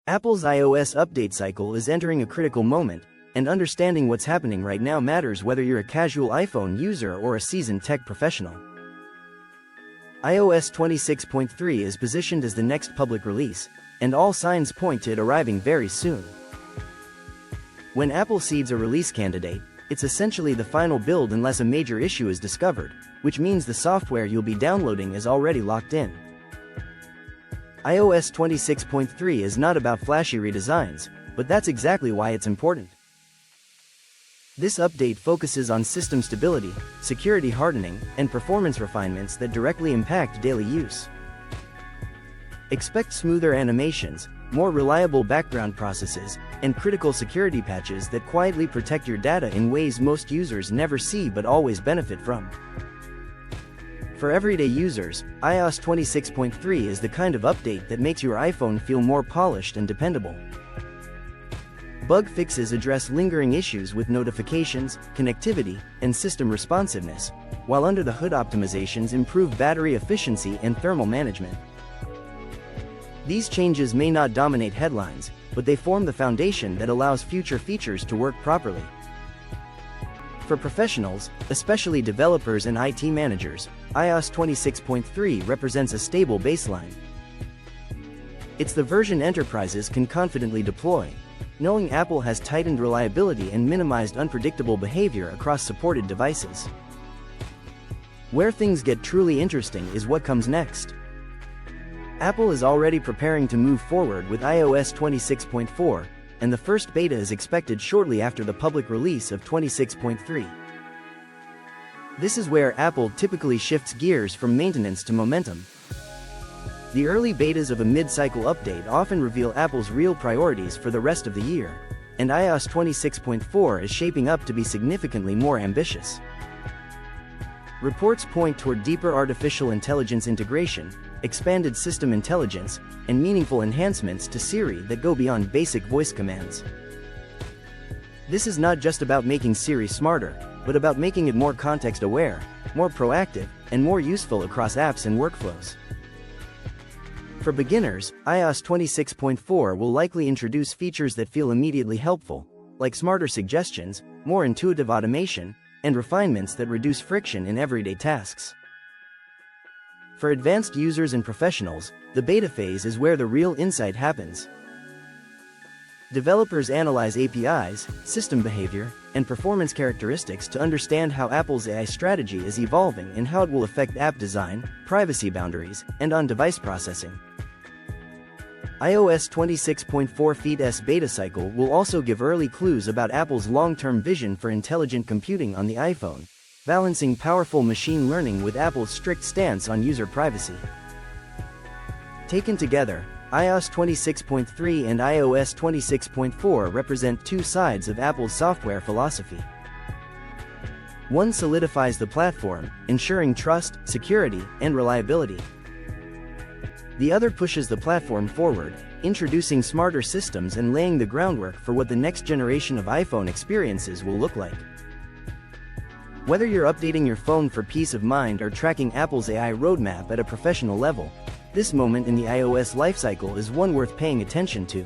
Apple's iOS update cycle is entering a critical moment, and understanding what's happening right now matters whether you're a casual iPhone user or a seasoned tech professional. iOS 26.3 is positioned as the next public release, and all signs point to it arriving very soon. When Apple seeds a release candidate, it's essentially the final build unless a major issue is discovered, which means the software you'll be downloading is already locked in. iOS 26.3 is not about flashy redesigns, but that's exactly why it's important. This update focuses on system stability, security hardening, and performance refinements that directly impact daily use. Expect smoother animations, more reliable background processes, and critical security patches that quietly protect your data in ways most users never see but always benefit from. For everyday users, iOS 26.3 is the kind of update that makes your iPhone feel more polished and dependable. Bug fixes address lingering issues with notifications, connectivity, and system responsiveness, while under-the-hood optimizations improve battery efficiency and thermal management. These changes may not dominate headlines, but they form the foundation that allows future features to work properly. For professionals, especially developers and IT managers, iOS 26.3 represents a stable baseline. It's the version enterprises can confidently deploy, knowing Apple has tightened reliability and minimized unpredictable behavior across supported devices. Where things get truly interesting is what comes next. Apple is already preparing to move forward with iOS 26.4, and the first beta is expected shortly after the public release of 26.3. This is where Apple typically shifts gears from maintenance to momentum. The early betas of a mid-cycle update often reveal Apple's real priorities for the rest of the year, and iOS 26.4 is shaping up to be significantly more ambitious. Reports point toward deeper artificial intelligence integration, expanded system intelligence, and meaningful enhancements to Siri that go beyond basic voice commands. This is not just about making Siri smarter, but about making it more context-aware, more proactive, and more useful across apps and workflows. For beginners, iOS 26.4 will likely introduce features that feel immediately helpful, like smarter suggestions, more intuitive automation, and refinements that reduce friction in everyday tasks. For advanced users and professionals, the beta phase is where the real insight happens. Developers analyze APIs, system behavior, and performance characteristics to understand how Apple's AI strategy is evolving and how it will affect app design, privacy boundaries, and on-device processing. iOS 26.4's beta cycle will also give early clues about Apple's long-term vision for intelligent computing on the iPhone, balancing powerful machine learning with Apple's strict stance on user privacy. Taken together, iOS 26.3 and iOS 26.4 represent two sides of Apple's software philosophy. One solidifies the platform, ensuring trust, security, and reliability. The other pushes the platform forward, introducing smarter systems and laying the groundwork for what the next generation of iPhone experiences will look like. Whether you're updating your phone for peace of mind or tracking Apple's AI roadmap at a professional level, this moment in the iOS lifecycle is one worth paying attention to.